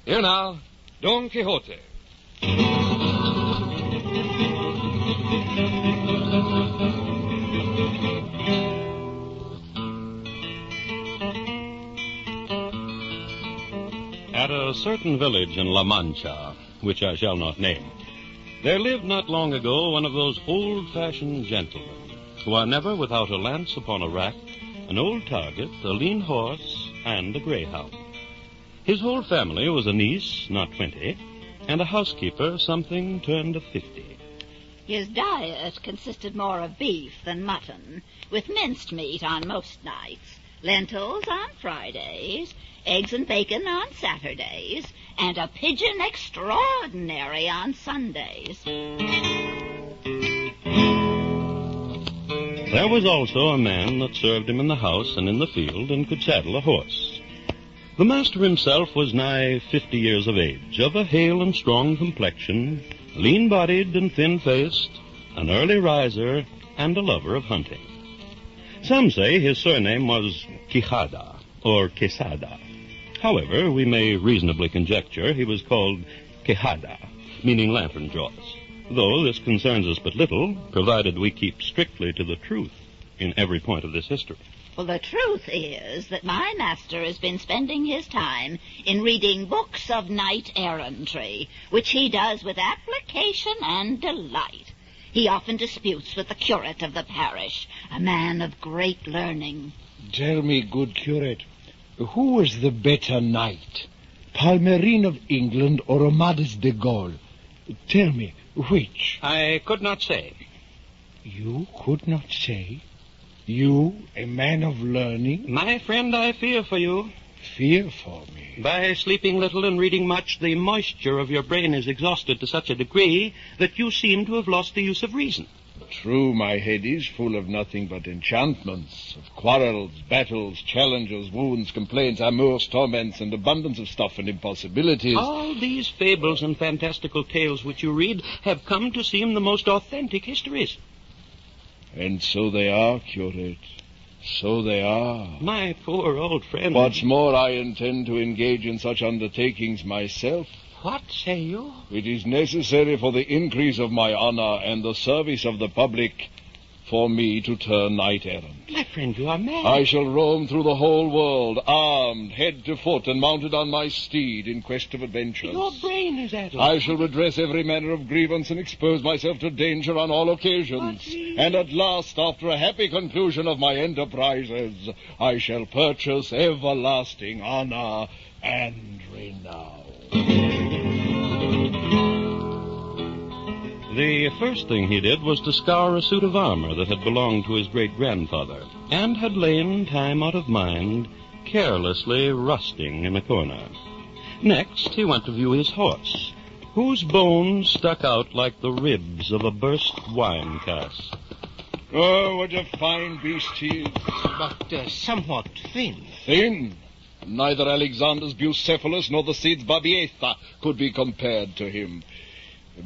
Here now, Don Quixote. At a certain village in La Mancha, which I shall not name, there lived not long ago one of those old-fashioned gentlemen who are never without a lance upon a rack, an old target, a lean horse, and a greyhound. His whole family was a niece, not 20, and a housekeeper, something turned of 50. His diet consisted more of beef than mutton, with minced meat on most nights, lentils on Fridays, eggs and bacon on Saturdays, and a pigeon extraordinary on Sundays. There was also a man that served him in the house and in the field and could saddle a horse. The master himself was nigh 50 years of age, of a hale and strong complexion, lean-bodied and thin-faced, an early riser, and a lover of hunting. Some say his surname was Quijada, or Quesada. However, we may reasonably conjecture he was called Quijada, meaning lantern jaws, though this concerns us but little, provided we keep strictly to the truth in every point of this history. Well, the truth is that my master has been spending his time in reading books of knight-errantry, which he does with application and delight. He often disputes with the curate of the parish, a man of great learning. Tell me, good curate, who was the better knight, Palmerin of England or Amadis de Gaul? Tell me, which? I could not say. You could not say? You, a man of learning? My friend, I fear for you. Fear for me? By sleeping little and reading much, the moisture of your brain is exhausted to such a degree that you seem to have lost the use of reason. True, my head is full of nothing but enchantments, of quarrels, battles, challenges, wounds, complaints, amours, torments, and abundance of stuff and impossibilities. All these fables and fantastical tales which you read have come to seem the most authentic histories. And so they are, curate. So they are. My poor old friend. What's more, I intend to engage in such undertakings myself. What say you? It is necessary for the increase of my honor and the service of the public for me to turn knight-errant. My friend, you are mad. I shall roam through the whole world, armed, head to foot, and mounted on my steed in quest of adventures. Your brain is addled. I shall redress every manner of grievance and expose myself to danger on all occasions. And at last, after a happy conclusion of my enterprises, I shall purchase everlasting honor and renown. The first thing he did was to scour a suit of armor that had belonged to his great-grandfather, and had lain, time out of mind, carelessly rusting in a corner. Next, he went to view his horse, whose bones stuck out like the ribs of a burst wine cask. Oh, what a fine beast he is. But somewhat thin. Thin? Neither Alexander's Bucephalus nor the Cid's Babietha could be compared to him.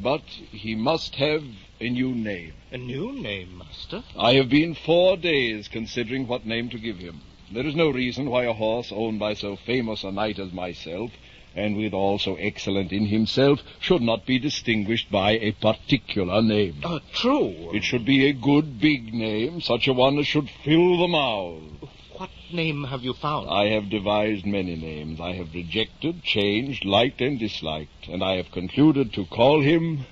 But he must have a new name. A new name, master? I have been 4 days considering what name to give him. There is no reason why a horse owned by so famous a knight as myself, and withal so excellent in himself, should not be distinguished by a particular name. True. It should be a good big name, such a one as should fill the mouth. What name have you found? I have devised many names. I have rejected, changed, liked, and disliked, and I have concluded to call him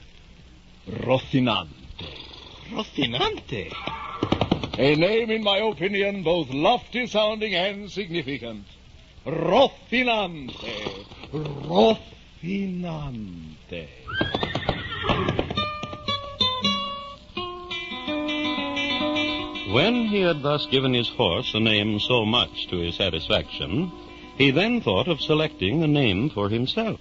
Rocinante. Rocinante? A name, in my opinion, both lofty-sounding and significant. Rocinante. Rocinante. When he had thus given his horse a name so much to his satisfaction, he then thought of selecting a name for himself.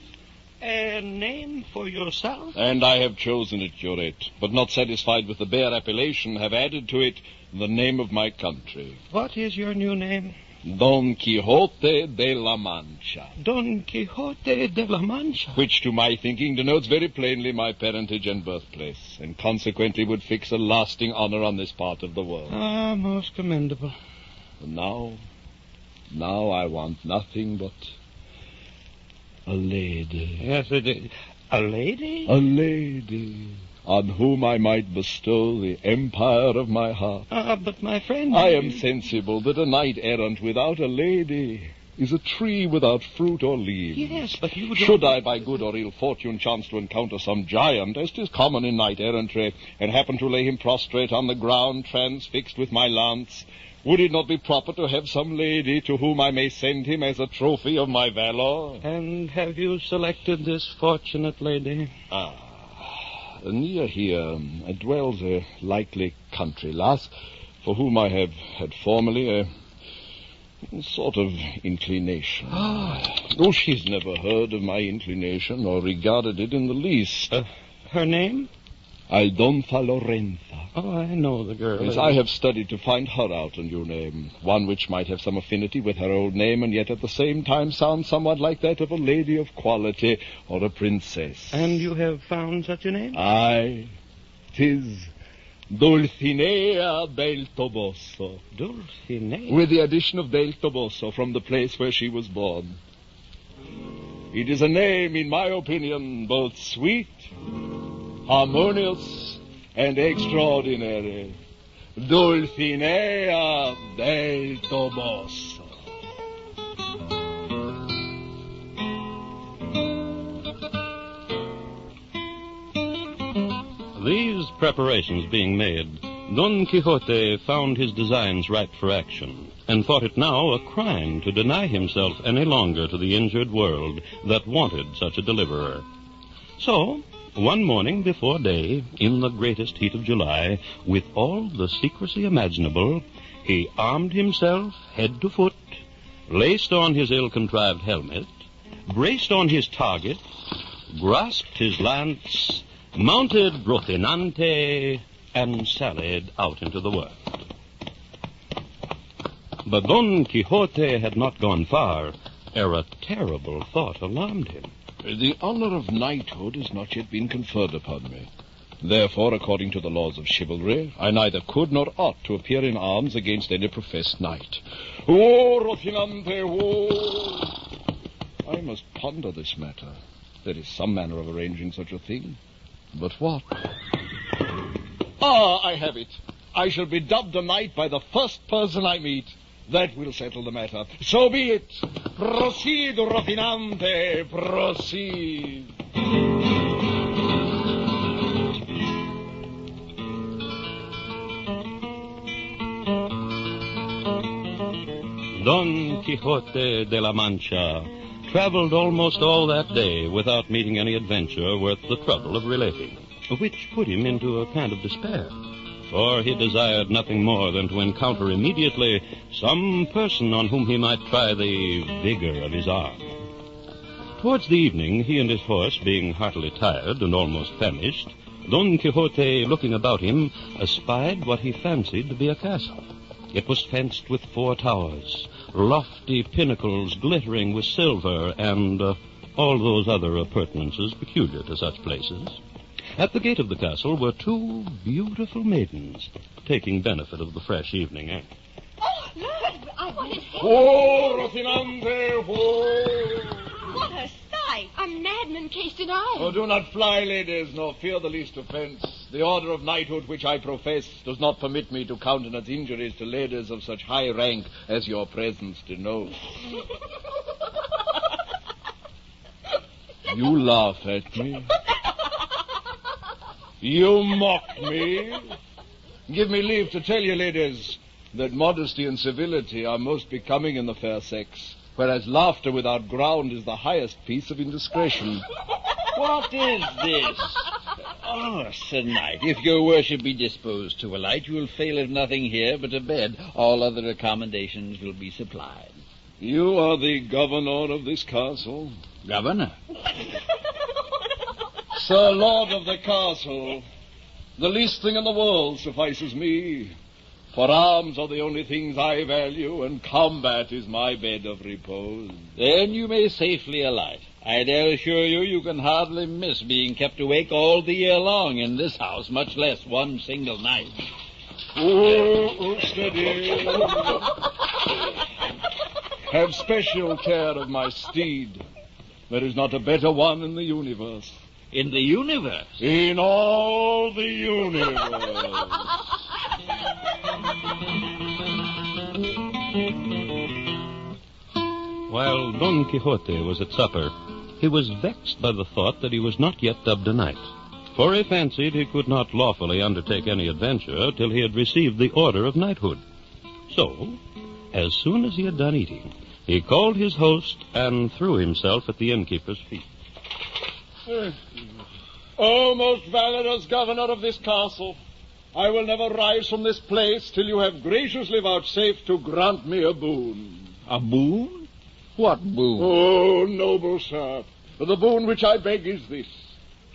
A name for yourself? And I have chosen it, curate, but not satisfied with the bare appellation, have added to it the name of my country. What is your new name? Don Quixote de la Mancha. Don Quixote de la Mancha? Which, to my thinking, denotes very plainly my parentage and birthplace, and consequently would fix a lasting honor on this part of the world. Ah, most commendable. And now I want nothing but A lady. Yes, it is. A lady? A lady on whom I might bestow the empire of my heart. But my friend... I am sensible that a knight-errant without a lady is a tree without fruit or leaves. Yes, but you don't... Should I, by good or ill fortune, chance to encounter some giant, as 'tis common in knight-errantry, and happen to lay him prostrate on the ground, transfixed with my lance, would it not be proper to have some lady to whom I may send him as a trophy of my valor? And have you selected this fortunate lady? Near here dwells a likely country lass, for whom I have had formerly a sort of inclination. Oh, she's never heard of my inclination or regarded it in the least. Her name? Aldonza Lorenza. Oh, I know the girl. Yes, I have studied to find her out a new name, one which might have some affinity with her old name, and yet at the same time sound somewhat like that of a lady of quality or a princess. And you have found such a name? Aye, 'tis Dulcinea del Toboso. Dulcinea? With the addition of del Toboso from the place where she was born. It is a name, in my opinion, both sweet, harmonious, and extraordinary. Dulcinea del Toboso. These preparations being made, Don Quixote found his designs ripe for action, and thought it now a crime to deny himself any longer to the injured world that wanted such a deliverer. So, one morning before day, in the greatest heat of July, with all the secrecy imaginable, he armed himself head to foot, laced on his ill-contrived helmet, braced on his target, grasped his lance, mounted Rocinante, and sallied out into the world. But Don Quixote had not gone far ere a terrible thought alarmed him. The honor of knighthood has not yet been conferred upon me. Therefore, according to the laws of chivalry, I neither could nor ought to appear in arms against any professed knight. Oh, Rocinante, oh! I must ponder this matter. There is some manner of arranging such a thing. But what? I have it. I shall be dubbed a knight by the first person I meet. That will settle the matter. So be it. Proceed, Rocinante, proceed. Don Quixote de la Mancha traveled almost all that day without meeting any adventure worth the trouble of relating, which put him into a kind of despair, for he desired nothing more than to encounter immediately some person on whom he might try the vigor of his arm. Towards the evening, he and his horse being heartily tired and almost famished, Don Quixote, looking about him, espied what he fancied to be a castle. It was fenced with 4 towers, lofty pinnacles glittering with silver, and all those other appurtenances peculiar to such places. At the gate of the castle were 2 beautiful maidens, taking benefit of the fresh evening air. Oh, Lord, I want to see. Oh, Rocinante, oh! What a sight! A madman cased in iron. Oh, do not fly, ladies, nor fear the least offense. The order of knighthood which I profess does not permit me to countenance injuries to ladies of such high rank as your presence denotes. You laugh at me. You mock me. Give me leave to tell you, ladies, that modesty and civility are most becoming in the fair sex, whereas laughter without ground is the highest piece of indiscretion. What is this? Oh, Sir Knight, if your worship be disposed to alight, you will fail of nothing here but a bed. All other accommodations will be supplied. You are the governor of this castle? Governor? Sir Lord of the castle, the least thing in the world suffices me. For arms are the only things I value, and combat is my bed of repose. Then you may safely alight. I dare assure you, you can hardly miss being kept awake all the year long in this house, much less one single night. Oh, steady. Have special care of my steed. There is not a better one in the universe. In the universe? In all the universe. While Don Quixote was at supper, he was vexed by the thought that he was not yet dubbed a knight, for he fancied he could not lawfully undertake any adventure till he had received the order of knighthood. So, as soon as he had done eating, he called his host and threw himself at the innkeeper's feet. O most valorous governor of this castle, I will never rise from this place till you have graciously vouchsafed to grant me a boon. A boon? What boon? Oh, noble sir, the boon which I beg is this.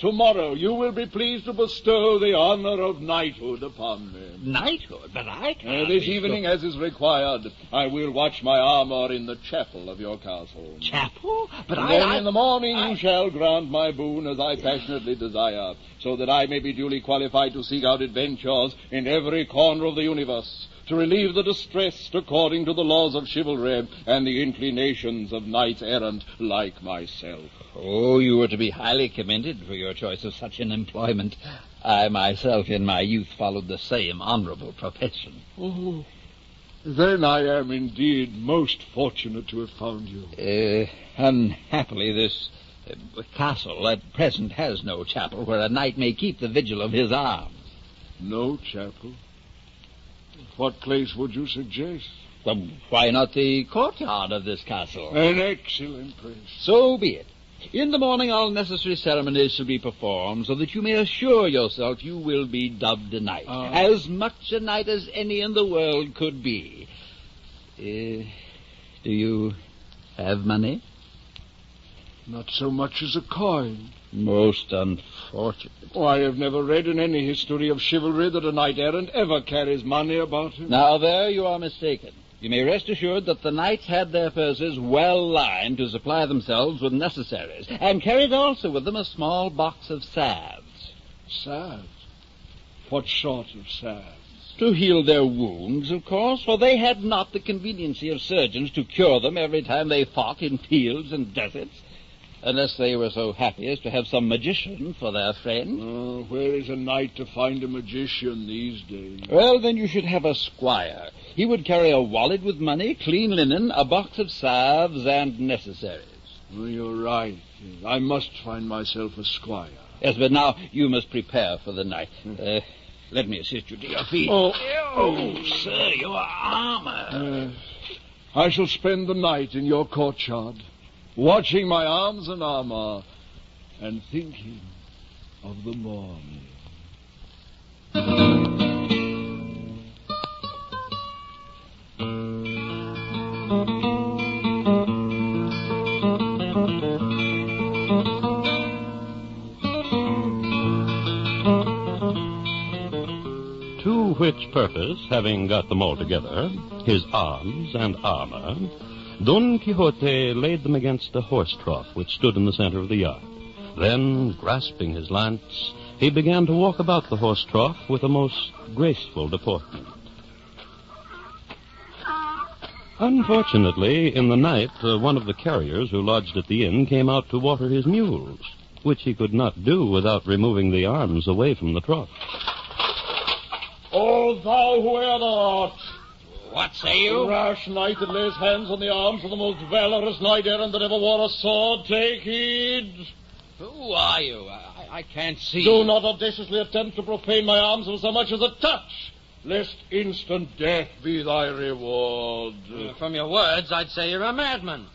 Tomorrow you will be pleased to bestow the honor of knighthood upon me. Knighthood? But I can't. This evening, as is required, I will watch my armor in the chapel of your castle. Chapel? But And then in the morning you shall grant my boon as I passionately desire, so that I may be duly qualified to seek out adventures in every corner of the universe, to relieve the distressed according to the laws of chivalry and the inclinations of knights-errant like myself. Oh, you were to be highly commended for your choice of such an employment. I myself in my youth followed the same honorable profession. Oh, then I am indeed most fortunate to have found you. Unhappily, this castle at present has no chapel where a knight may keep the vigil of his arms. No chapel? What place would you suggest? Well, why not the courtyard of this castle? An excellent place. So be it. In the morning all necessary ceremonies shall be performed, so that you may assure yourself you will be dubbed a knight. As much a knight as any in the world could be. Do you have money? Not so much as a coin. Most unfortunate. Oh, I have never read in any history of chivalry that a knight-errant ever carries money about him. Now, there you are mistaken. You may rest assured that the knights had their purses well lined to supply themselves with necessaries, and carried also with them a small box of salves. Salves? What sort of salves? To heal their wounds, of course, for they had not the conveniency of surgeons to cure them every time they fought in fields and deserts, unless they were so happy as to have some magician for their friend. Oh, where is a knight to find a magician these days? Well, then you should have a squire. He would carry a wallet with money, clean linen, a box of salves, and necessaries. Oh, you're right. I must find myself a squire. Yes, but now you must prepare for the night. Let me assist you to your feet. Oh, sir, your armor. I shall spend the night in your courtyard, watching my arms and armor, and thinking of the morning. To which purpose, having got them all together, his arms and armor, Don Quixote laid them against a horse trough which stood in the center of the yard. Then, grasping his lance, he began to walk about the horse trough with a most graceful deportment. Unfortunately, in the night, one of the carriers who lodged at the inn came out to water his mules, which he could not do without removing the arms away from the trough. O thou whoever art, What say you? rash knight that lays hands on the arms of the most valorous knight-errant that ever wore a sword, take heed. Who are you? I can't see. Do not audaciously attempt to profane my arms with so much as a touch, lest instant death be thy reward. From your words, I'd say you're a madman.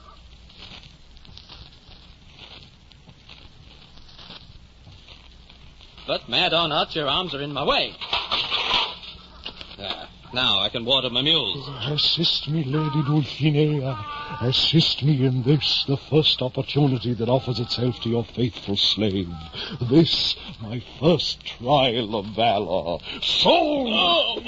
But, mad or not, your arms are in my way. Now I can water my mules. Assist me, Lady Dulcinea. Assist me in this, the first opportunity that offers itself to your faithful slave. This, my first trial of valor. Soul!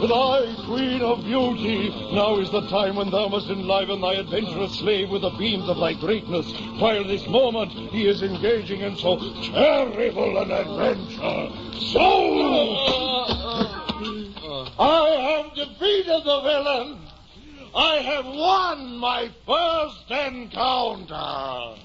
Thy queen of beauty, now is the time when thou must enliven thy adventurous slave with the beams of thy greatness, while this moment he is engaging in so terrible an adventure. Soul! I have defeated the villain. I have won my first encounter.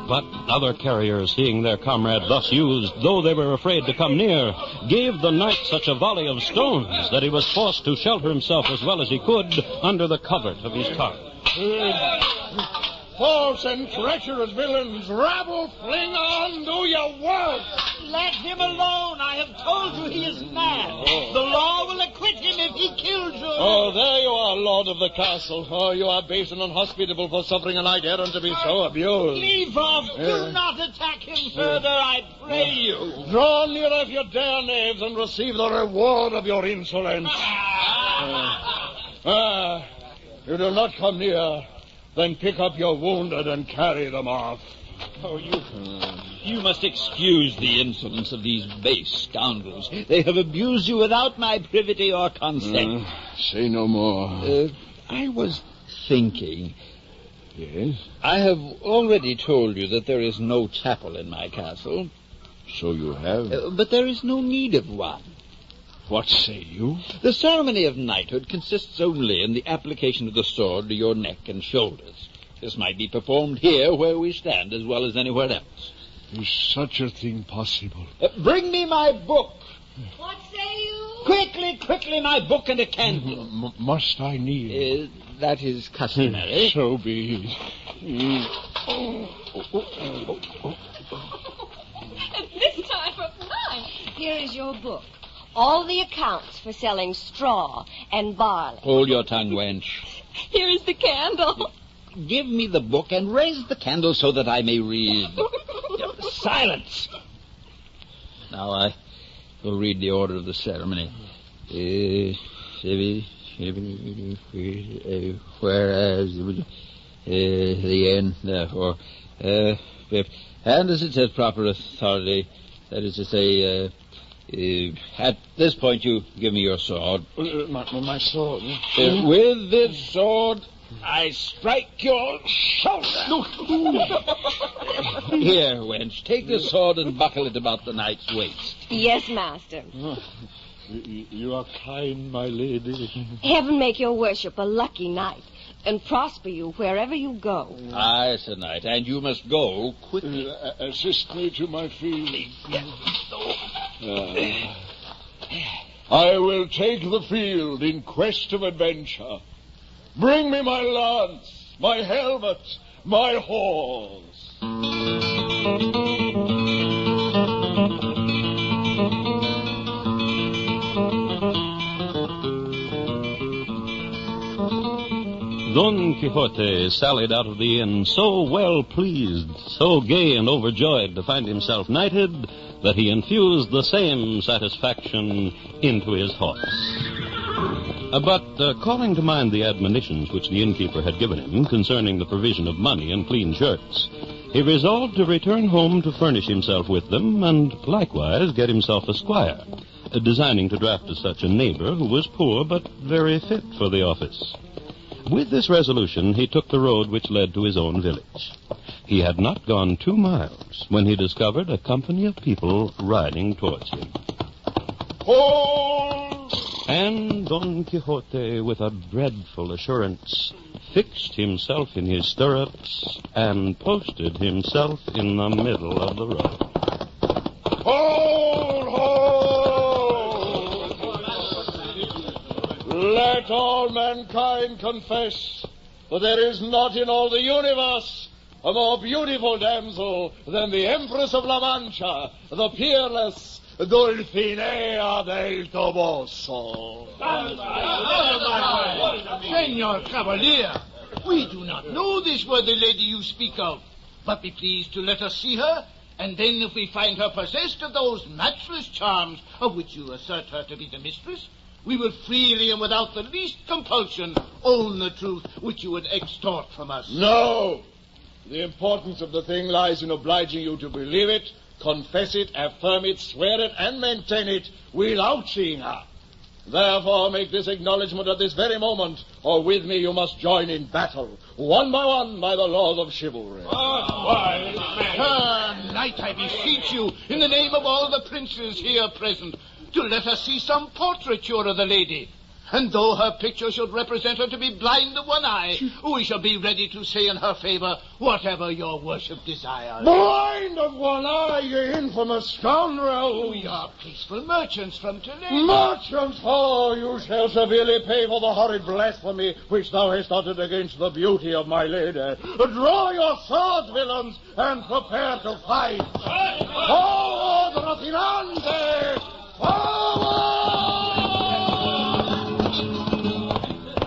But other carriers, seeing their comrade thus used, though they were afraid to come near, gave the knight such a volley of stones that he was forced to shelter himself as well as he could under the covert of his tongue. False and treacherous villains, rabble, fling on, do your work. Let him alone. I have told you he is mad. The law will acquit him if he kills you. Oh, there you are, lord of the castle. Oh, you are base and unhospitable for suffering a knight-errant to be so abused. Leave off. Do not attack him further, I pray you. Draw near if you dare, knaves, and receive the reward of your insolence. You do not come near. Then pick up your wounded and carry them off. Oh, you must excuse the insolence of these base scoundrels. They have abused you without my privity or consent. Say no more. I was thinking. Yes? I have already told you that there is no chapel in my castle. So you have? But there is no need of one. What say you? The ceremony of knighthood consists only in the application of the sword to your neck and shoulders. This might be performed here where we stand as well as anywhere else. Is such a thing possible? Bring me my book. What say you? Quickly, my book and a candle. Must I kneel? That is customary. So be it. At this time of night. Here is your book. All the accounts for selling straw and barley. Hold your tongue, wench. Here is the candle. Give me the book and raise the candle so that I may read. Silence! Now I will read the order of the ceremony. Whereas the end, therefore, and as it says, proper authority, that is to say, at this point you give me your sword. My sword. With this sword, I strike your shoulder. Here, wench, take the sword and buckle it about the knight's waist. Yes, master. You are kind, my lady. Heaven make your worship a lucky knight and prosper you wherever you go. Aye, Sir Knight, and you must go quickly. Assist me to my feet. I will take the field in quest of adventure. Bring me my lance, my helmet, my horse. Don Quixote sallied out of the inn so well pleased, so gay and overjoyed to find himself knighted, that he infused the same satisfaction into his horse. But calling to mind the admonitions which the innkeeper had given him concerning the provision of money and clean shirts, he resolved to return home to furnish himself with them and likewise get himself a squire, designing to draft as such a neighbor who was poor but very fit for the office. With this resolution, he took the road which led to his own village. He had not gone 2 miles when he discovered a company of people riding towards him. Hold! And Don Quixote, with a dreadful assurance, fixed himself in his stirrups and posted himself in the middle of the road. Hold! Let all mankind confess that there is not in all the universe a more beautiful damsel than the Empress of La Mancha, the peerless Dulcinea del Toboso. Senor Cavalier, we do not know this worthy lady you speak of, but be pleased to let us see her, and then if we find her possessed of those matchless charms of which you assert her to be the mistress, we will freely and without the least compulsion own the truth which you would extort from us. No! The importance of the thing lies in obliging you to believe it, confess it, affirm it, swear it, and maintain it without seeing her. Therefore, make this acknowledgment at this very moment, or with me you must join in battle, one by the laws of chivalry. Knight, I beseech you, in the name of all the princes here present, to let us see some portraiture of the lady. And though her picture should represent her to be blind of one eye, we shall be ready to say in her favor whatever your worship desires. Blind of one eye, you infamous scoundrel! We are peaceful merchants from Toledo. Merchants! Oh, you shall severely pay for the horrid blasphemy which thou hast uttered against the beauty of my lady. Draw your swords, villains, and prepare to fight. Forward, Rocinante! Forward!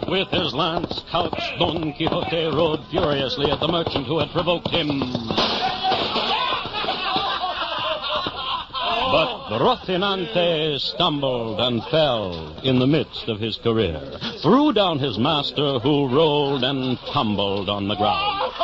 With his lance couched, Don Quixote rode furiously at the merchant who had provoked him. But Rocinante stumbled and fell in the midst of his career, threw down his master, who rolled and tumbled on the ground.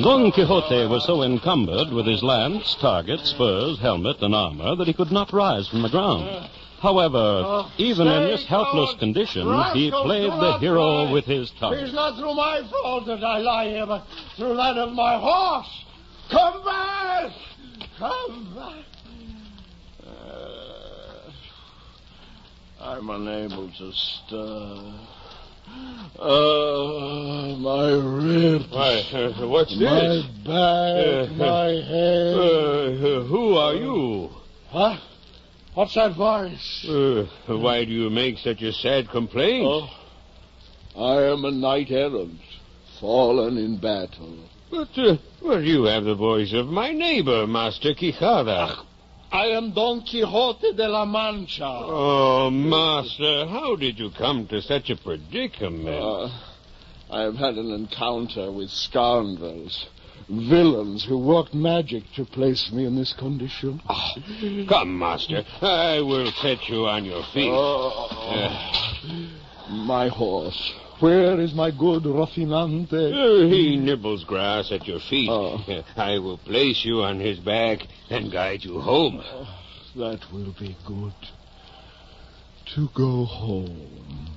Don Quixote was so encumbered with his lance, target, spurs, helmet, and armor that he could not rise from the ground. However, even in this helpless condition, he played the hero with his tongue. It's not through my fault that I lie here, but through that of my horse. Come back! Come back! I'm unable to stir. My ribs. Why, what's my this? back, my head. Who are you? What? What's that voice? Why do you make such a sad complaint? Oh, I am a knight-errant, fallen in battle. But, you have the voice of my neighbor, Master Quixote. I am Don Quixote de la Mancha. Oh, Master, how did you come to such a predicament? I have had an encounter with scoundrels, villains who worked magic to place me in this condition. Come, Master, I will set you on your feet. My horse. Where is my good Rocinante? He nibbles grass at your feet. I will place you on his back and guide you home. That will be good. To go home.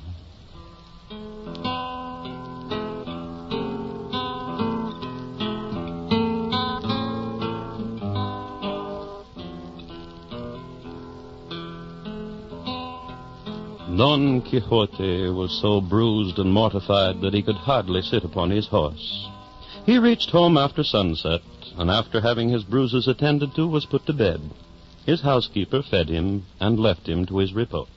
Don Quixote was so bruised and mortified that he could hardly sit upon his horse. He reached home after sunset, and after having his bruises attended to, was put to bed. His housekeeper fed him and left him to his repose.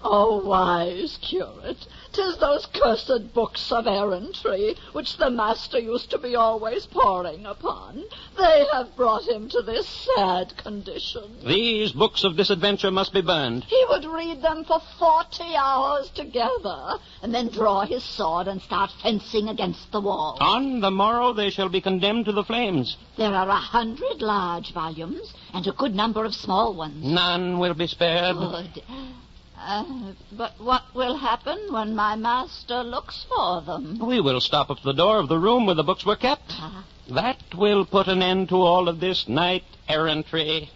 Oh, wise curate, 'tis those cursed books of errantry which the master used to be always poring upon. They have brought him to this sad condition. These books of disadventure must be burned. He would read them for 40 hours together, and then draw his sword and start fencing against the wall. On the morrow they shall be condemned to the flames. There are 100 large volumes and a good number of small ones. None will be spared. Good. But what will happen when my master looks for them? We will stop up the door of the room where the books were kept. That will put an end to all of this knight-errantry.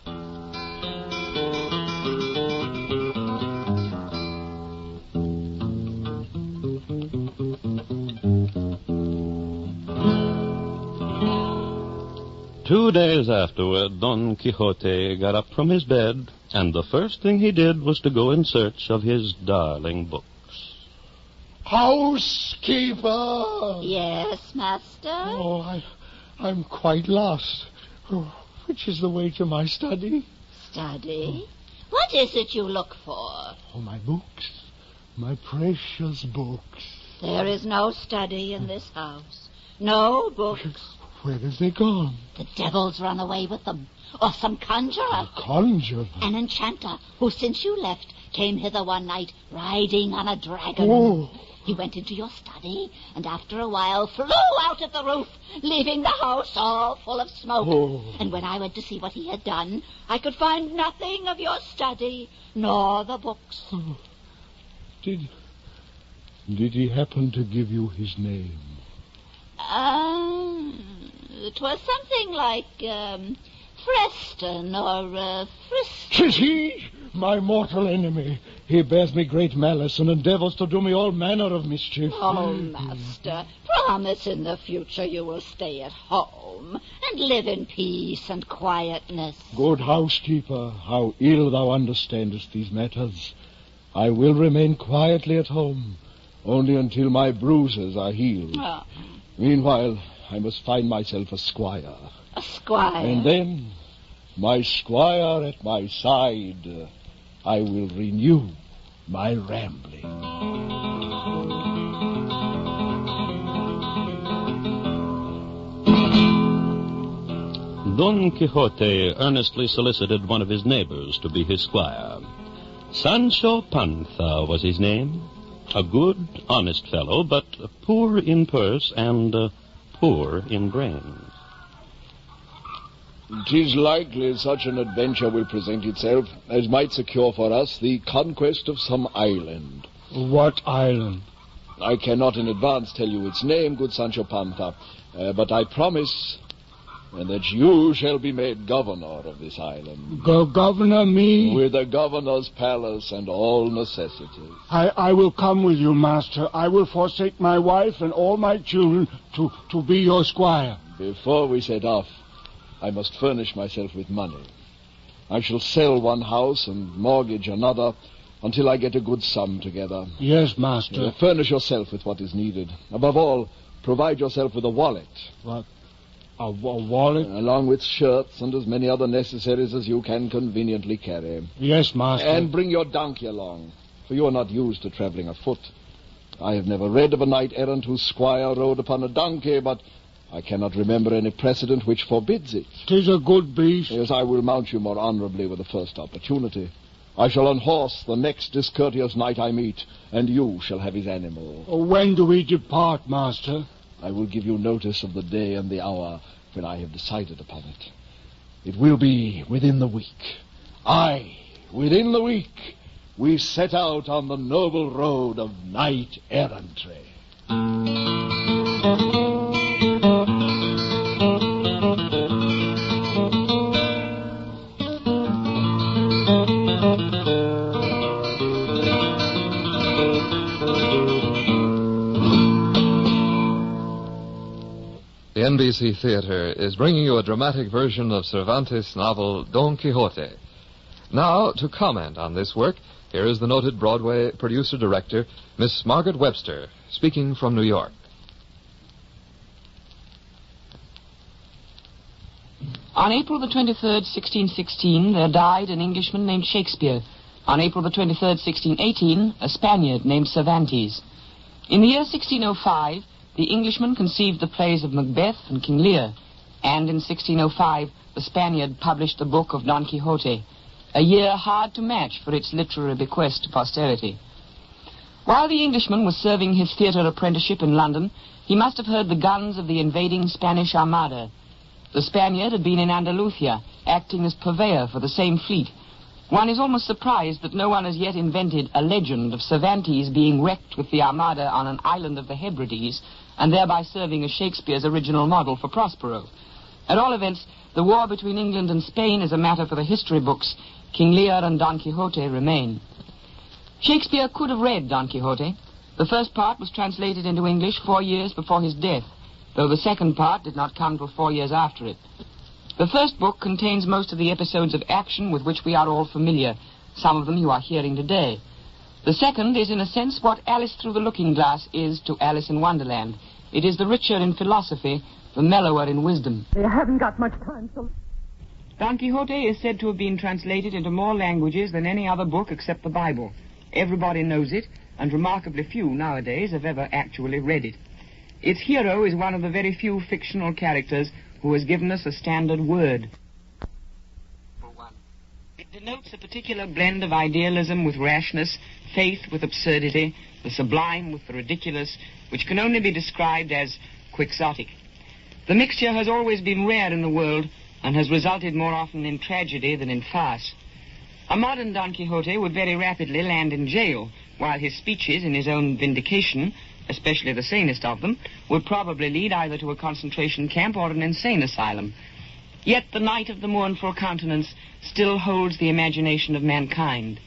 2 days afterward, Don Quixote got up from his bed, and the first thing he did was to go in search of his darling books. Housekeeper! Yes, master? Oh, I'm quite lost. Oh, which is the way to my study? Study? What is it you look for? Oh, my books. My precious books. There is no study in this house. No books. Where have they gone? The devil's run away with them. Or some conjurer. A conjurer? An enchanter who, since you left, came hither one night riding on a dragon. Oh. He went into your study and after a while flew out of the roof, leaving the house all full of smoke. Oh. And when I went to see what he had done, I could find nothing of your study, nor the books. Oh. Did he happen to give you his name? It was something like, Freston or, Tis he! my mortal enemy. He bears me great malice and endeavors to do me all manner of mischief. Oh, master, promise in the future you will stay at home and live in peace and quietness. Good housekeeper, how ill thou understandest these matters. I will remain quietly at home, only until my bruises are healed. Oh. Meanwhile, I must find myself a squire. A squire? And then, my squire at my side, I will renew my rambling. Don Quixote earnestly solicited one of his neighbors to be his squire. Sancho Panza was his name. A good, honest fellow, but poor in purse and poor in brains. 'Tis likely such an adventure will present itself as might secure for us the conquest of some island. What island? I cannot in advance tell you its name, good Sancho Panza, but I promise that you shall be made governor of this island. Governor me? With a governor's palace and all necessities. I will come with you, master. I will forsake my wife and all my children to be your squire. Before we set off, I must furnish myself with money. I shall sell one house and mortgage another until I get a good sum together. Yes, master. Furnish yourself with what is needed. Above all, provide yourself with a wallet. What? A wallet? Along with shirts and as many other necessaries as you can conveniently carry. Yes, master. And bring your donkey along, for you are not used to traveling afoot. I have never read of a knight-errant whose squire rode upon a donkey, but I cannot remember any precedent which forbids it. 'Tis a good beast. Yes, I will mount you more honorably with the first opportunity. I shall unhorse the next discourteous knight I meet, and you shall have his animal. When do we depart, master? I will give you notice of the day and the hour when I have decided upon it. It will be within the week. Aye, within the week, we set out on the noble road of knight-errantry. The NBC Theater is bringing you a dramatic version of Cervantes' novel Don Quixote. Now, to comment on this work, here is the noted Broadway producer-director, Miss Margaret Webster, speaking from New York. On April the 23rd, 1616, there died an Englishman named Shakespeare. On April the 23rd, 1618, a Spaniard named Cervantes. In the year 1605, the Englishman conceived the plays of Macbeth and King Lear, and in 1605, the Spaniard published the book of Don Quixote, a year hard to match for its literary bequest to posterity. While the Englishman was serving his theater apprenticeship in London, he must have heard the guns of the invading Spanish Armada. The Spaniard had been in Andalusia, acting as purveyor for the same fleet. One is almost surprised that no one has yet invented a legend of Cervantes being wrecked with the Armada on an island of the Hebrides, and thereby serving as Shakespeare's original model for Prospero. At all events, the war between England and Spain is a matter for the history books. King Lear and Don Quixote remain. Shakespeare could have read Don Quixote. The first part was translated into English 4 years before his death, though the second part did not come till 4 years after it. The first book contains most of the episodes of action with which we are all familiar. Some of them you are hearing today. The second is, in a sense, what Alice Through the Looking Glass is to Alice in Wonderland. It is the richer in philosophy, the mellower in wisdom. I haven't got much time, so... Don Quixote is said to have been translated into more languages than any other book except the Bible. Everybody knows it, and remarkably few nowadays have ever actually read it. Its hero is one of the very few fictional characters who has given us a standard word. For one, it denotes a particular blend of idealism with rashness, faith with absurdity, the sublime with the ridiculous, which can only be described as quixotic. The mixture has always been rare in the world and has resulted more often in tragedy than in farce. A modern Don Quixote would very rapidly land in jail, while his speeches in his own vindication, especially the sanest of them, would probably lead either to a concentration camp or an insane asylum. Yet the knight of the mournful countenance still holds the imagination of mankind.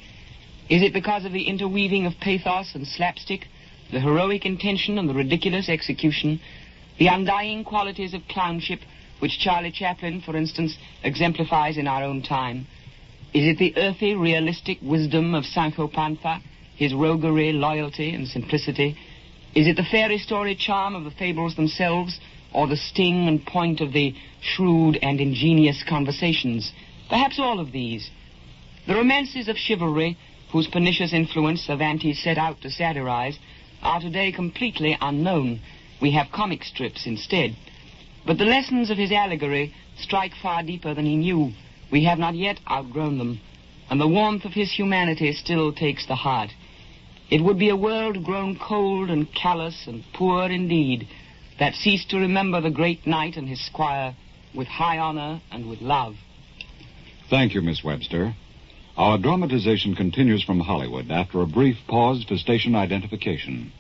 Is it because of the interweaving of pathos and slapstick, the heroic intention and the ridiculous execution, the undying qualities of clownship which Charlie Chaplin, for instance, exemplifies in our own time? Is it the earthy, realistic wisdom of Sancho Panza, his roguery, loyalty, and simplicity? Is it the fairy story charm of the fables themselves, or the sting and point of the shrewd and ingenious conversations? Perhaps all of these. The romances of chivalry, whose pernicious influence Cervantes set out to satirize, are today completely unknown. We have comic strips instead. But the lessons of his allegory strike far deeper than he knew. We have not yet outgrown them, and the warmth of his humanity still takes the heart. It would be a world grown cold and callous and poor indeed that ceased to remember the great knight and his squire with high honor and with love. Thank you, Miss Webster. Our dramatization continues from Hollywood after a brief pause for station identification.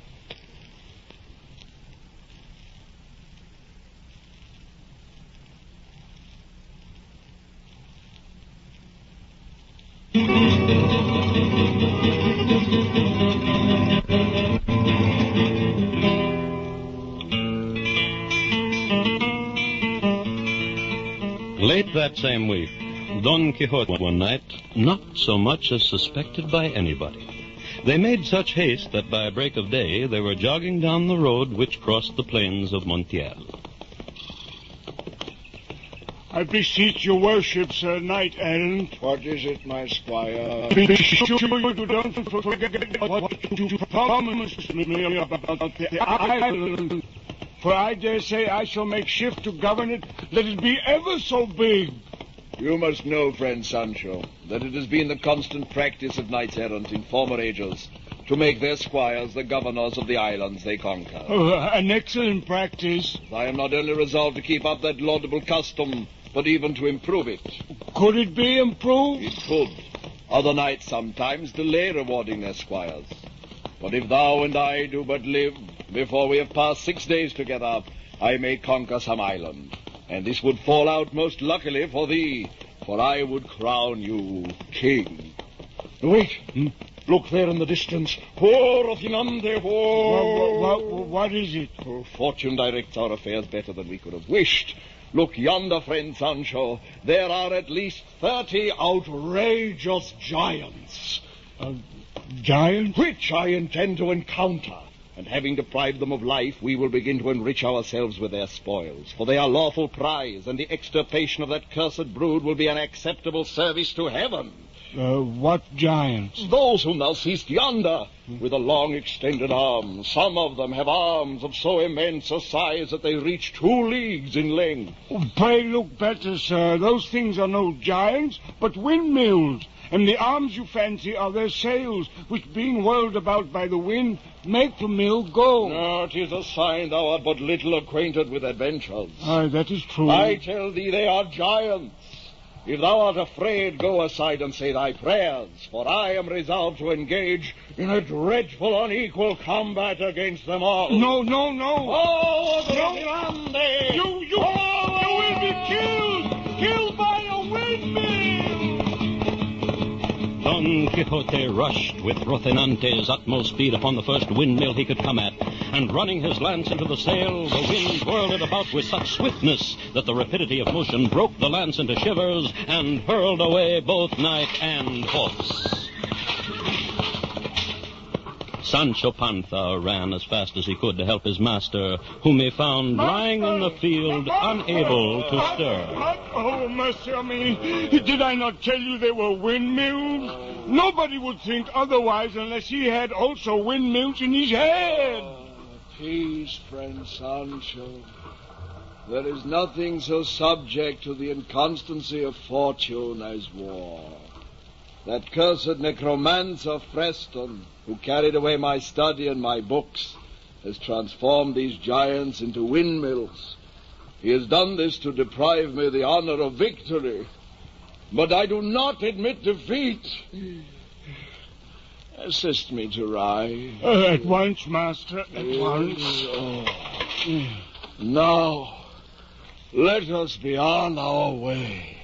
Late that same week, Don Quixote one night, not so much as suspected by anybody. They made such haste that by break of day they were jogging down the road which crossed the plains of Montiel. I beseech your worship, Sir Knight-errant. What is it, my squire? Be sure you don't forget what you promised me about the island. For I dare say I shall make shift to govern it, let it be ever so big. You must know, friend Sancho, that it has been the constant practice of knights-errant in former ages to make their squires the governors of the islands they conquer. An excellent practice. I am not only resolved to keep up that laudable custom, but even to improve it. Could it be improved? It could. Other knights sometimes delay rewarding their squires. But if thou and I do but live, before we have passed 6 days together, I may conquer some island. And this would fall out most luckily for thee, for I would crown you king. Wait. Look there in the distance. Poor Rocinante, what is it? Oh, fortune directs our affairs better than we could have wished. Look yonder, friend Sancho. There are at least 30 outrageous giants. Giants? Which I intend to encounter. And having deprived them of life, we will begin to enrich ourselves with their spoils. For they are lawful prize, and the extirpation of that cursed brood will be an acceptable service to heaven. What giants? Those whom thou seest yonder, with a long extended arm. Some of them have arms of so immense a size that they reach 2 leagues in length. Pray look better, sir. Those things are no giants, but windmills. And the arms you fancy are their sails, which, being whirled about by the wind, make the mill go. No, it is a sign thou art but little acquainted with adventures. Aye, that is true. I tell thee they are giants. If thou art afraid, go aside and say thy prayers, for I am resolved to engage in a dreadful unequal combat against them all. No. Oh, Rocinante! You will be killed by a windmill! Don Quixote rushed with Rocinante's utmost speed upon the first windmill he could come at, and running his lance into the sail, the wind whirled it about with such swiftness that the rapidity of motion broke the lance into shivers and hurled away both knight and horse. Sancho Panza ran as fast as he could to help his master, whom he found lying in the field, unable to stir. Oh, mercy on me. Did I not tell you they were windmills? Nobody would think otherwise unless he had also windmills in his head. Peace, friend Sancho. There is nothing so subject to the inconstancy of fortune as war. That cursed necromancer Freston, who carried away my study and my books, has transformed these giants into windmills. He has done this to deprive me of the honor of victory. But I do not admit defeat. Assist me to rise. At once, master, at once. Now, Let us be on our way.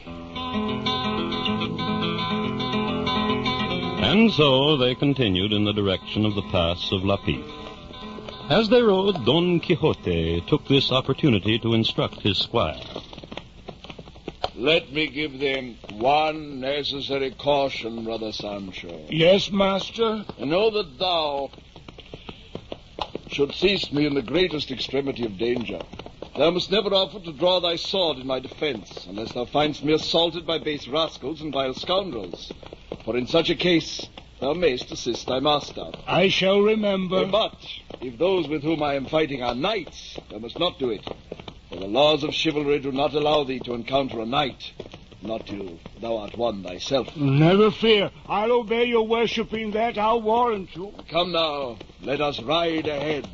And so they continued in the direction of the pass of La Pipe. As they rode, Don Quixote took this opportunity to instruct his squire. Let me give them one necessary caution, brother Sancho. Yes, master? Know that thou shouldst cease me in the greatest extremity of danger. Thou must never offer to draw thy sword in my defence, unless thou find'st me assaulted by base rascals and vile scoundrels. For in such a case, thou mayst assist thy master. I shall remember. But if those with whom I am fighting are knights, thou must not do it. For the laws of chivalry do not allow thee to encounter a knight, not till thou art one thyself. Never fear. I'll obey your worship in that, I'll warrant you. Come now, let us ride ahead.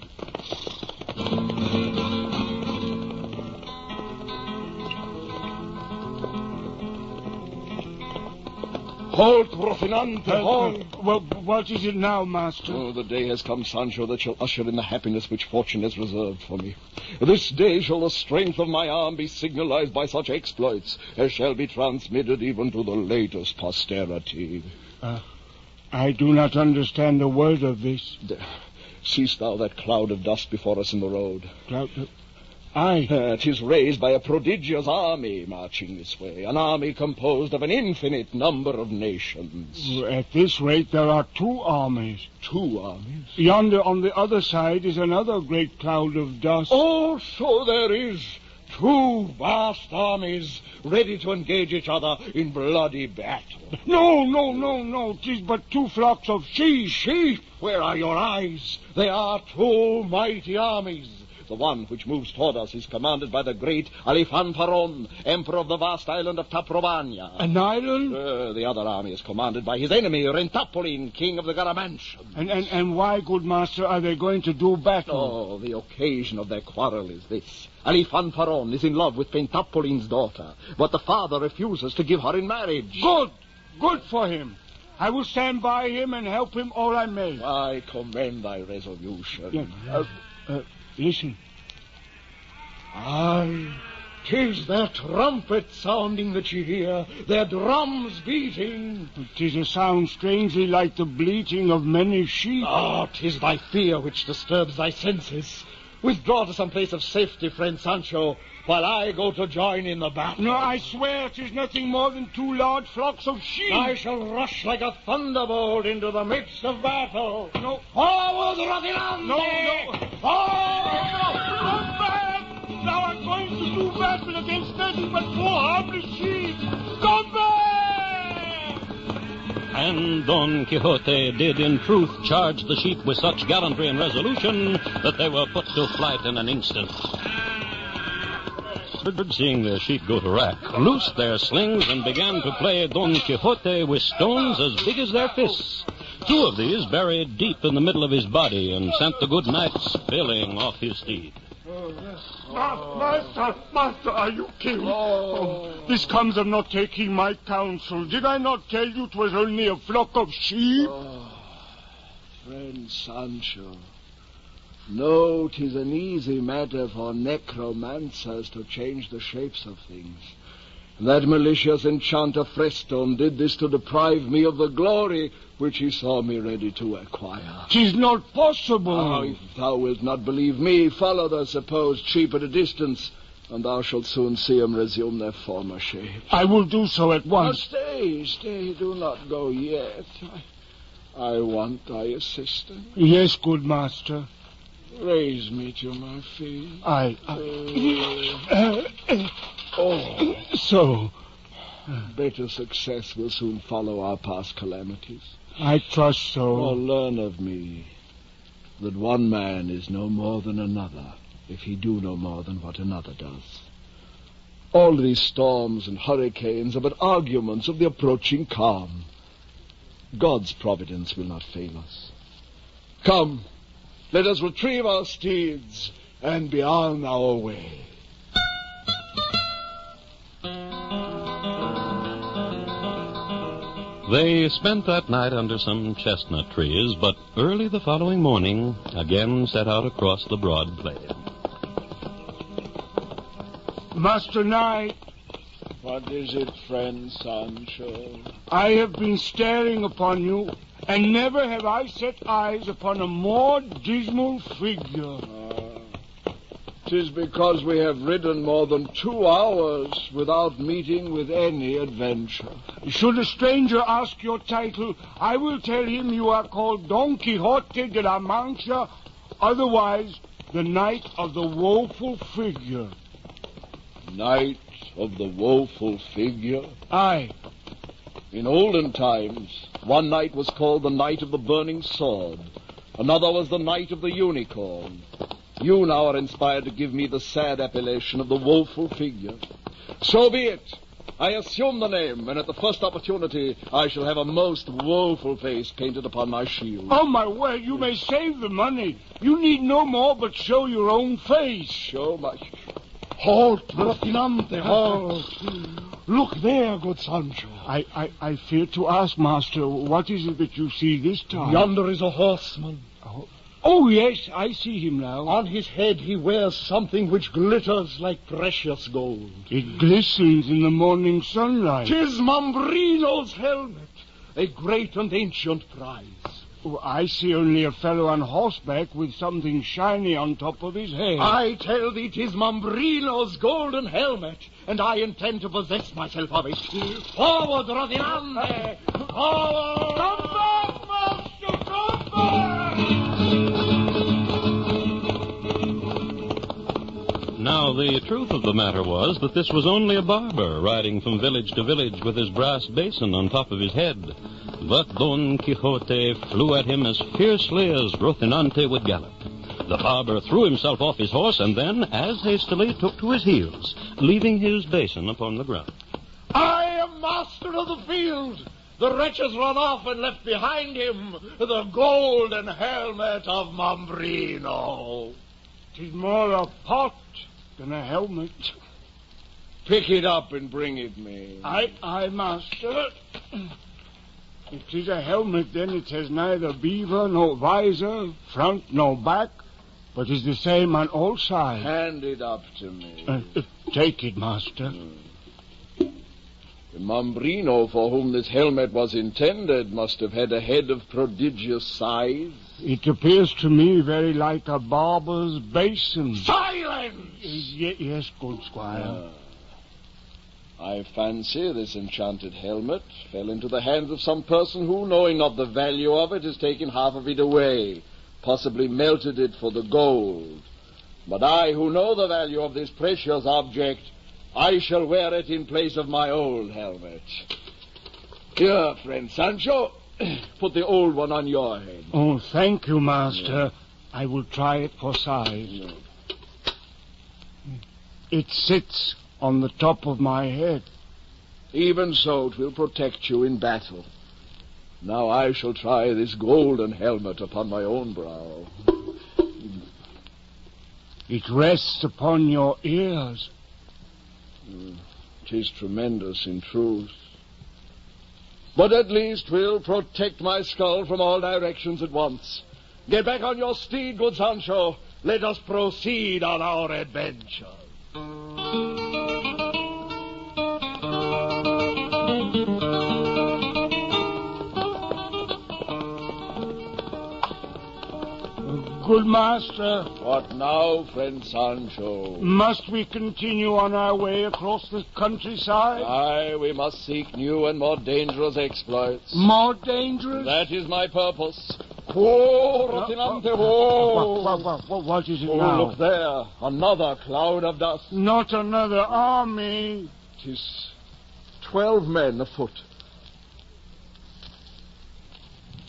Halt, Rocinante, halt! What is it now, master? Oh, the day has come, Sancho, that shall usher in the happiness which fortune has reserved for me. This day shall the strength of my arm be signalized by such exploits as shall be transmitted even to the latest posterity. I do not understand a word of this. Seest thou that cloud of dust before us in the road? Cloud? Aye. 'Tis raised by a prodigious army marching this way, an army composed of an infinite number of nations. At this rate, there are 2 armies. 2 armies? Yonder on the other side is another great cloud of dust. Oh, so there is 2 vast armies ready to engage each other in bloody battle. No. 'Tis but 2 flocks of sheep. Sheep? Where are your eyes? They are 2 mighty armies. The one which moves toward us is commanded by the great Alifanfaron, emperor of the vast island of Taprobania. An island? The other army is commanded by his enemy, Rentapolin, king of the Garamantians. And why, good master, are they going to do battle? Oh, the occasion of their quarrel is this. Alifanfaron is in love with Pentapolin's daughter, but the father refuses to give her in marriage. Good for him. I will stand by him and help him all I may. I commend thy resolution. Listen. Aye, 'tis their trumpet sounding that ye hear, their drums beating. 'Tis a sound strangely like the bleating of many sheep. 'Tis thy fear which disturbs thy senses. Withdraw to some place of safety, friend Sancho, while I go to join in the battle. No, I swear 'tis nothing more than 2 large flocks of sheep. I shall rush like a thunderbolt into the midst of battle. No. Forward, Rocinante! No. Come back! Thou art going to do battle against nothing but 4 harmless sheep. Come back! And Don Quixote did in truth charge the sheep with such gallantry and resolution that they were put to flight in an instant. Seeing their sheep go to wrack, loosed their slings and began to play Don Quixote with stones as big as their fists. 2 of these buried deep in the middle of his body and sent the good knight spilling off his steed. Master, are you killed? This comes of not taking my counsel. Did I not tell you 'twas only a flock of sheep? Friend Sancho, no, 'tis an easy matter for necromancers to change the shapes of things. That malicious enchanter Freston did this to deprive me of the glory which he saw me ready to acquire. 'Tis not possible. If thou wilt not believe me, follow the supposed sheep at a distance, and thou shalt soon see them resume their former shape. I will do so at once. Now stay, do not go yet. I want thy assistance. Yes, good master. Raise me to my feet. So. Better success will soon follow our past calamities. I trust so. Or learn of me that one man is no more than another if he do no more than what another does. All these storms and hurricanes are but arguments of the approaching calm. God's providence will not fail us. Come, let us retrieve our steeds and be on our way. They spent that night under some chestnut trees, but early the following morning again set out across the broad plain. Master Knight. What is it, friend Sancho? I have been staring upon you, and never have I set eyes upon a more dismal figure. 'Tis because we have ridden more than 2 hours without meeting with any adventure. Should a stranger ask your title, I will tell him you are called Don Quixote de la Mancha, otherwise the Knight of the Woeful Figure. Knight of the Woeful Figure? Aye. In olden times, one knight was called the Knight of the Burning Sword. Another was the Knight of the Unicorn. You now are inspired to give me the sad appellation of the Woeful Figure. So be it. I assume the name, and at the first opportunity I shall have a most woeful face painted upon my shield. Oh, my word, you may save the money. You need no more but show your own face. Show my... Halt, Rocinante, halt. Look there, good Sancho. I fear to ask, Master, what is it that you see this time? Yonder is a horseman. Oh, yes, I see him now. On his head he wears something which glitters like precious gold. It glistens in the morning sunlight. 'Tis Mambrino's helmet, a great and ancient prize. Oh, I see only a fellow on horseback with something shiny on top of his head. I tell thee 'tis Mambrino's golden helmet, and I intend to possess myself of it. Forward, Rocinante! Forward! Come back, Master! Come back! Now, the truth of the matter was that this was only a barber riding from village to village with his brass basin on top of his head. But Don Quixote flew at him as fiercely as Rocinante would gallop. The barber threw himself off his horse and then, as hastily, took to his heels, leaving his basin upon the ground. I am master of the field. The wretch has run off and left behind him the golden helmet of Mambrino. 'Tis more a pot than a helmet. Pick it up and bring it me. Aye, Master. If 'tis a helmet, then it has neither beaver nor visor, front nor back, but is the same on all sides. Hand it up to me. Take it, Master. The Mambrino for whom this helmet was intended must have had a head of prodigious size. It appears to me very like a barber's basin. Silence! Yes, good squire. I fancy this enchanted helmet fell into the hands of some person who, knowing not the value of it, has taken half of it away, possibly melted it for the gold. But I, who know the value of this precious object, I shall wear it in place of my old helmet. Here, friend Sancho, put the old one on your head. Oh, thank you, Master. I will try it for size. It sits on the top of my head. Even so, it will protect you in battle. Now I shall try this golden helmet upon my own brow. It rests upon your ears. 'Tis tremendous in truth. But at least will protect my skull from all directions at once. Get back on your steed, good Sancho. Let us proceed on our adventure. Good master. What now, friend Sancho? Must we continue on our way across the countryside? Aye, we must seek new and more dangerous exploits. More dangerous? That is my purpose. Whoa, Rocinante, whoa! What is it now? Look there, another cloud of dust. Not another army. 'Tis 12 men afoot,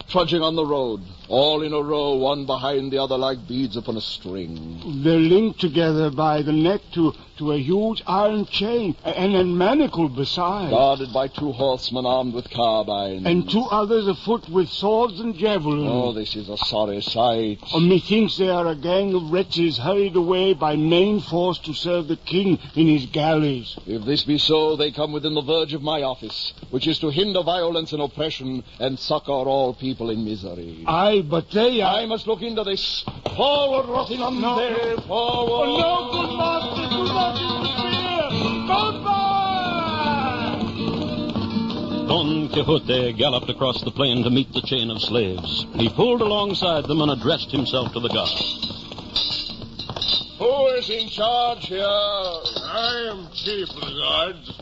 trudging on the road, all in a row, one behind the other like beads upon a string. They're linked together by the neck to a huge iron chain, and then manacled besides. Guarded by 2 horsemen armed with carbines. And 2 others afoot with swords and javelins. Oh, this is a sorry sight. Methinks they are a gang of wretches hurried away by main force to serve the king in his galleys. If this be so, they come within the verge of my office, which is to hinder violence and oppression and succor all people in misery. Aye, but they are... I must look into this. Forward, Rocinante, forward! Oh, no, good master, do not interfere! Don Quixote galloped across the plain to meet the chain of slaves. He pulled alongside them and addressed himself to the guard. Who is in charge here? I am chief of the guards.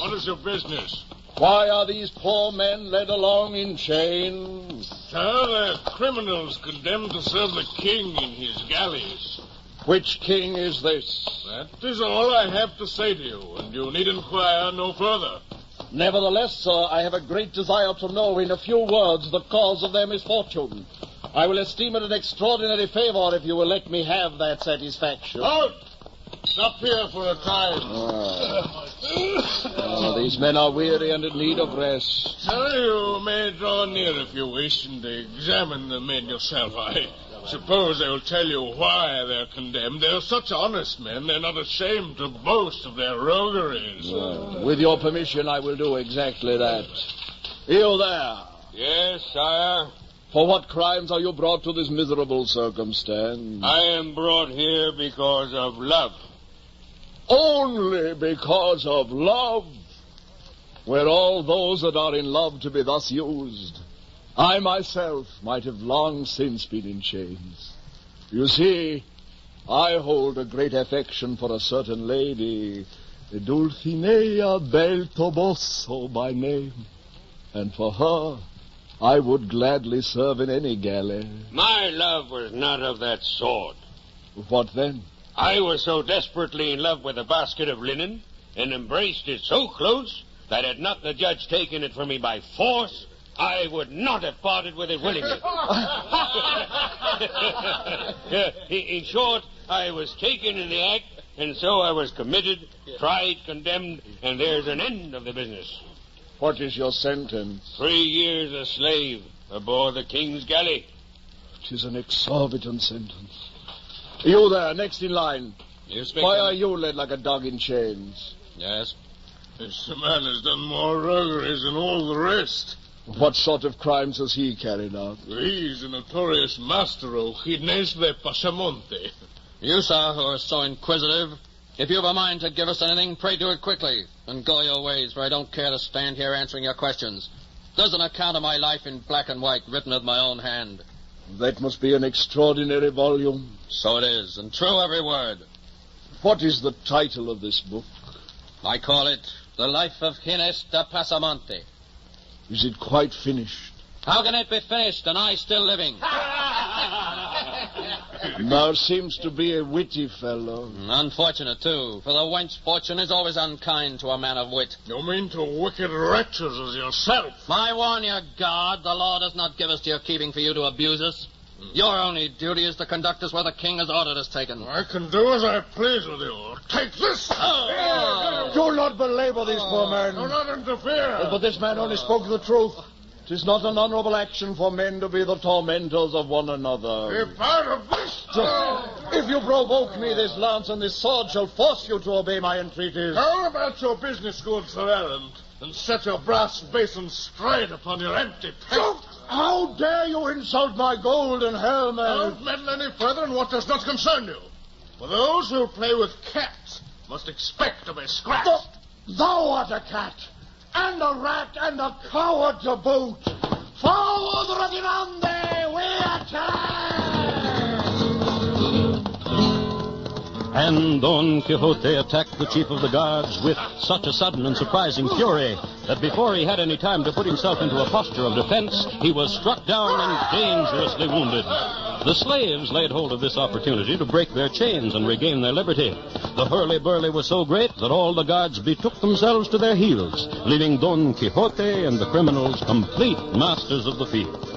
What is your business? Why are these poor men led along in chains? Sir, they're criminals condemned to serve the king in his galleys. Which king is this? That is all I have to say to you, and you need inquire no further. Nevertheless, sir, I have a great desire to know in a few words the cause of their misfortune. I will esteem it an extraordinary favor if you will let me have that satisfaction. Halt! Stop here for a time. These men are weary and in need of rest. Sir, you may draw near if you wish and examine the men yourself. I suppose they'll tell you why they're condemned. They're such honest men, they're not ashamed to boast of their rogueries. With your permission, I will do exactly that. You there. Yes, sire. For what crimes are you brought to this miserable circumstance? I am brought here because of love. Only because of love? Were all those that are in love to be thus used, I myself might have long since been in chains. You see, I hold a great affection for a certain lady, Dulcinea del Toboso by name, and for her I would gladly serve in any galley. My love was not of that sort. What then? I was so desperately in love with a basket of linen and embraced it so close that had not the judge taken it from me by force, I would not have parted with it willingly. In short, I was taken in the act, and so I was committed, tried, condemned, and there's an end of the business. What is your sentence? 3 years a slave aboard the king's galley. It is an exorbitant sentence. You there, next in line. You speak. Why are you led like a dog in chains? Yes. This man has done more rogueries than all the rest. What sort of crimes has he carried out? He's a notorious master of Gines de Pasamonte. You, sir, who are so inquisitive, if you have a mind to give us anything, pray do it quickly, and go your ways, for I don't care to stand here answering your questions. There's an account of my life in black and white, written with my own hand. That must be an extraordinary volume. So it is, and true every word. What is the title of this book? I call it The Life of Gines de Pasamonte. Is it quite finished? How can it be finished, and I still living? Thou seems to be a witty fellow. Unfortunate, too, for the wench fortune is always unkind to a man of wit. You mean to wicked wretches as yourself? I warn you, guard, the law does not give us to your keeping for you to abuse us. Your only duty is to conduct us where the king has ordered us taken. I can do as I please with you. Take this! Do not belabor this poor man. Do not interfere. But this man only spoke the truth. 'Tis not an honorable action for men to be the tormentors of one another. Keep out of this! If you provoke me, this lance and this sword shall force you to obey my entreaties. Go about your business, good Sir Errant, and set your brass basin straight upon your empty pate. How dare you insult my golden helmet? Don't meddle any further in what does not concern you. For those who play with cats must expect to be scratched. Thou art a cat, and a rat, and a coward to boot. Forward, Rocinante, we attack! And Don Quixote attacked the chief of the guards with such a sudden and surprising fury that before he had any time to put himself into a posture of defense, he was struck down and dangerously wounded. The slaves laid hold of this opportunity to break their chains and regain their liberty. The hurly-burly was so great that all the guards betook themselves to their heels, leaving Don Quixote and the criminals complete masters of the field.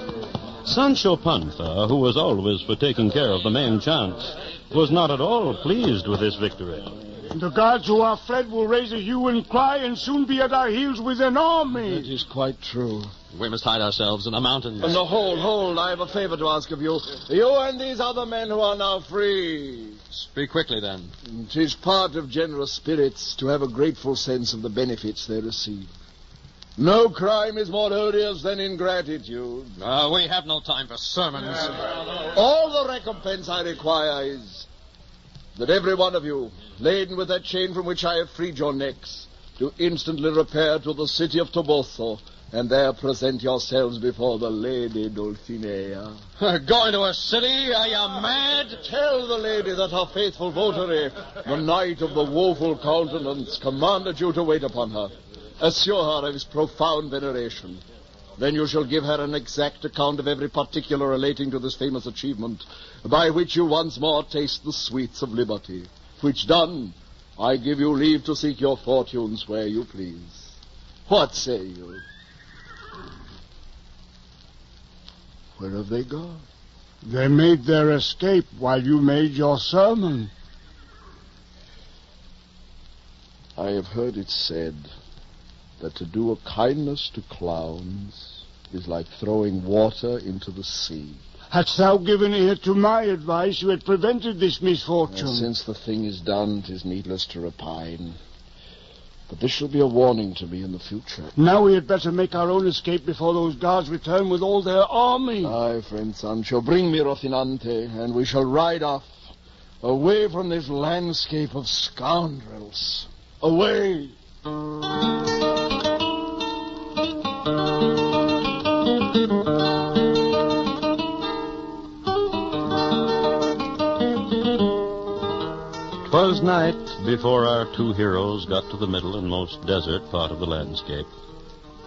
Sancho Panza, who was always for taking care of the main chance, was not at all pleased with this victory. The guards who are fled will raise a hue and cry and soon be at our heels with an army. That is quite true. We must hide ourselves in the mountains. No, hold. I have a favor to ask of you. You and these other men who are now free. Speak quickly, then. It is part of generous spirits to have a grateful sense of the benefits they receive. No crime is more odious than ingratitude. We have no time for sermons. All the recompense I require is that every one of you, laden with that chain from which I have freed your necks, to instantly repair to the city of Toboso, and there present yourselves before the lady Dulcinea. Going to a city? Are you mad? Tell the lady that her faithful votary, the knight of the woeful countenance, commanded you to wait upon her. Assure her of his profound veneration. Then you shall give her an exact account of every particular relating to this famous achievement, by which you once more taste the sweets of liberty. Which done, I give you leave to seek your fortunes where you please. What say you? Where have they gone? They made their escape while you made your sermon. I have heard it said that to do a kindness to clowns is like throwing water into the sea. Hadst thou given ear to my advice, you had prevented this misfortune. Since the thing is done, 'tis needless to repine. But this shall be a warning to me in the future. Now we had better make our own escape before those guards return with all their army. Aye, friend Sancho, bring me Rocinante, and we shall ride off, away from this landscape of scoundrels. Away! 'Twas night before our two heroes got to the middle and most desert part of the landscape.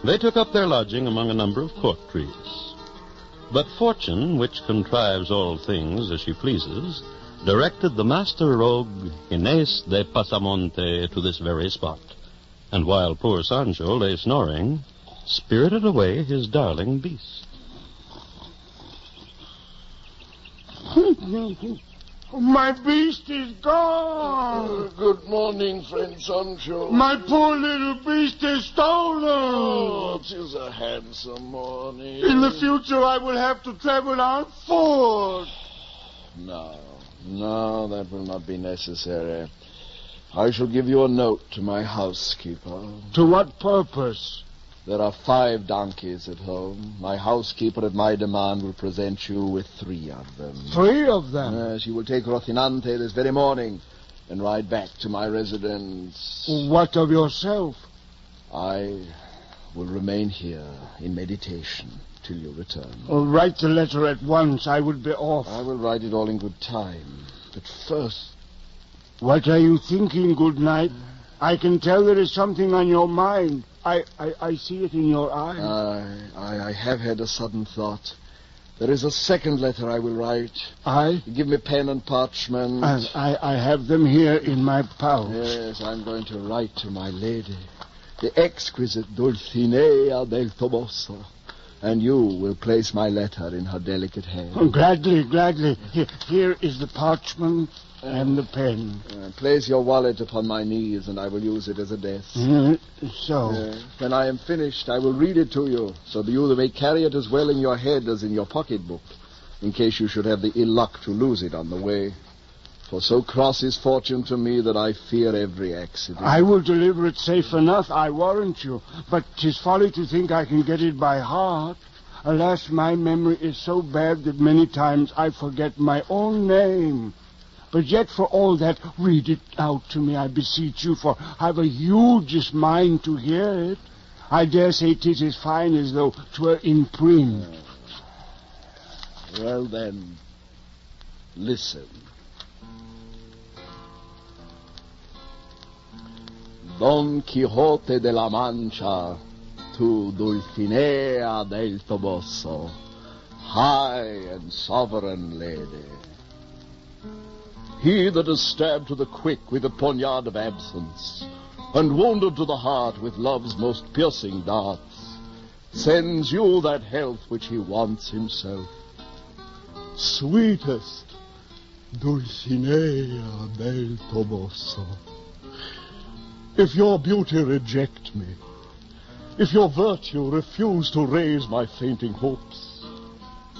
They took up their lodging among a number of cork trees. But fortune, which contrives all things as she pleases, directed the master rogue Inés de Pasamonte to this very spot, and while poor Sancho lay snoring, spirited away his darling beast. My beast is gone. Good morning, friend Sancho. My poor little beast is stolen. Oh, 'tis a handsome morning. In the future, I will have to travel on foot. No, that will not be necessary. I shall give you a note to my housekeeper. To what purpose? There are 5 donkeys at home. My housekeeper, at my demand, will present you with 3 of them. 3 of them? Yes, you will take Rocinante this very morning and ride back to my residence. What of yourself? I will remain here in meditation till you return. Write the letter at once. I will be off. I will write it all in good time. But first... What are you thinking, good knight? I can tell there is something on your mind. I see it in your eyes. I have had a sudden thought. There is a second letter I will write. Give me pen and parchment. I have them here in my pouch. Yes, I'm going to write to my lady, the exquisite Dulcinea del Toboso. And you will place my letter in her delicate hand. Oh, gladly. Here is the parchment and the pen. Place your wallet upon my knees, and I will use it as a desk. So? When I am finished, I will read it to you, so that you may carry it as well in your head as in your pocketbook, in case you should have the ill luck to lose it on the way. For so cross is fortune to me that I fear every accident. I will deliver it safe enough, I warrant you. But 'tis folly to think I can get it by heart. Alas, my memory is so bad that many times I forget my own name. But yet, for all that, read it out to me, I beseech you, for I've a hugest mind to hear it. I dare say 'tis as fine as though 'twere in print. Well, then, listen. Don Quixote de la Mancha to Dulcinea del Toboso, high and sovereign lady. He that is stabbed to the quick with the poniard of absence, and wounded to the heart with love's most piercing darts, sends you that health which he wants himself. Sweetest Dulcinea del Toboso, if your beauty reject me, if your virtue refuse to raise my fainting hopes,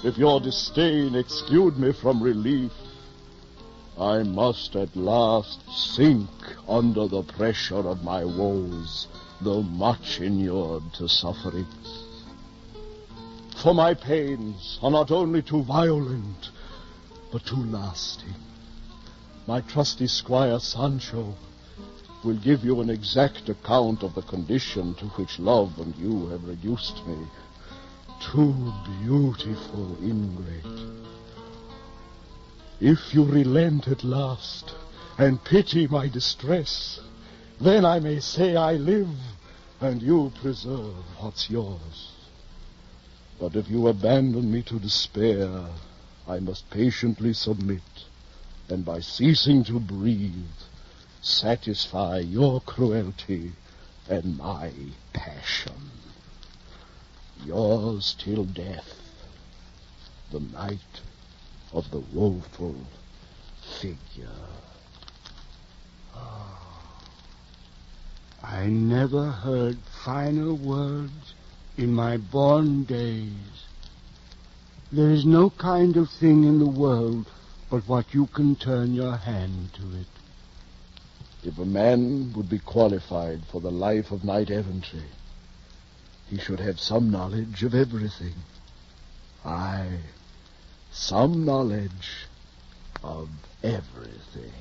if your disdain exclude me from relief, I must at last sink under the pressure of my woes, though much inured to sufferings. For my pains are not only too violent, but too lasting. My trusty squire Sancho will give you an exact account of the condition to which love and you have reduced me. Too beautiful ingrate. If you relent at last and pity my distress, then I may say I live and you preserve what's yours. But if you abandon me to despair, I must patiently submit, and by ceasing to breathe, satisfy your cruelty and my passion. Yours till death, the Knight of the Woeful Figure. I never heard finer words in my born days. There is no kind of thing in the world but what you can turn your hand to it. If a man would be qualified for the life of knight-errantry, he should have some knowledge of everything. Aye, some knowledge of everything.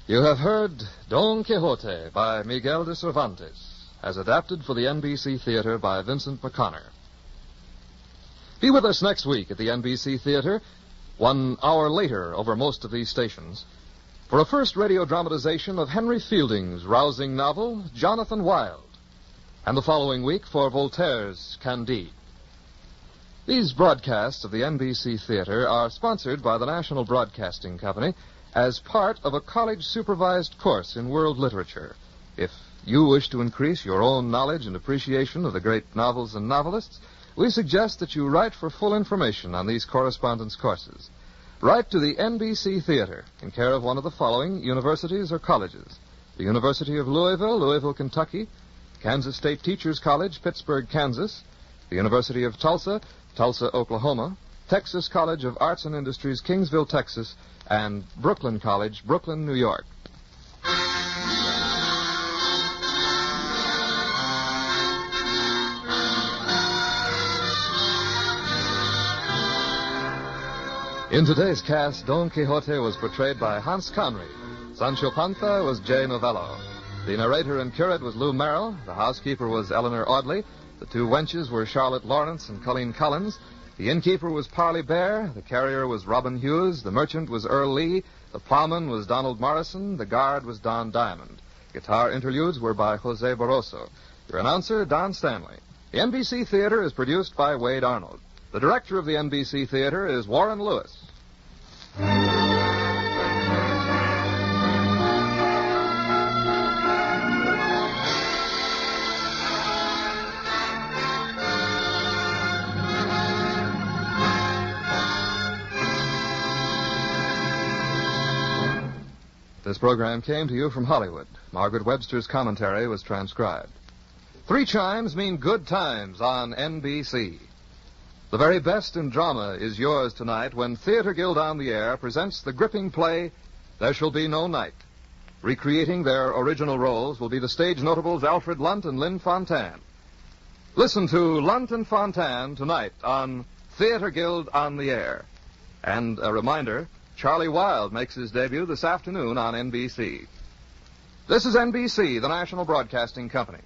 You have heard Don Quixote by Miguel de Cervantes, as adapted for the NBC Theater by Vincent McConnor. Be with us next week at the NBC Theater, 1 hour later over most of these stations, for a first radio dramatization of Henry Fielding's rousing novel, Jonathan Wild, and the following week for Voltaire's Candide. These broadcasts of the NBC Theater are sponsored by the National Broadcasting Company as part of a college-supervised course in world literature. If you wish to increase your own knowledge and appreciation of the great novels and novelists, we suggest that you write for full information on these correspondence courses. Write to the NBC Theater in care of one of the following universities or colleges: the University of Louisville, Louisville, Kentucky; Kansas State Teachers College, Pittsburgh, Kansas; the University of Tulsa, Tulsa, Oklahoma; Texas College of Arts and Industries, Kingsville, Texas; and Brooklyn College, Brooklyn, New York. In today's cast, Don Quixote was portrayed by Hans Conried. Sancho Panza was Jay Novello. The narrator and curate was Lou Merrill. The housekeeper was Eleanor Audley. The two wenches were Charlotte Lawrence and Colleen Collins. The innkeeper was Parley Bear. The carrier was Robin Hughes. The merchant was Earl Lee. The plowman was Donald Morrison. The guard was Don Diamond. Guitar interludes were by Jose Barroso. Your announcer, Don Stanley. The NBC Theater is produced by Wade Arnold. The director of the NBC Theater is Warren Lewis. This program came to you from Hollywood. Margaret Webster's commentary was transcribed. 3 chimes mean good times on NBC. The very best in drama is yours tonight when Theater Guild on the Air presents the gripping play, There Shall Be No Night. Recreating their original roles will be the stage notables Alfred Lunt and Lynn Fontanne. Listen to Lunt and Fontanne tonight on Theater Guild on the Air. And a reminder, Charlie Wilde makes his debut this afternoon on NBC. This is NBC, the National Broadcasting Company.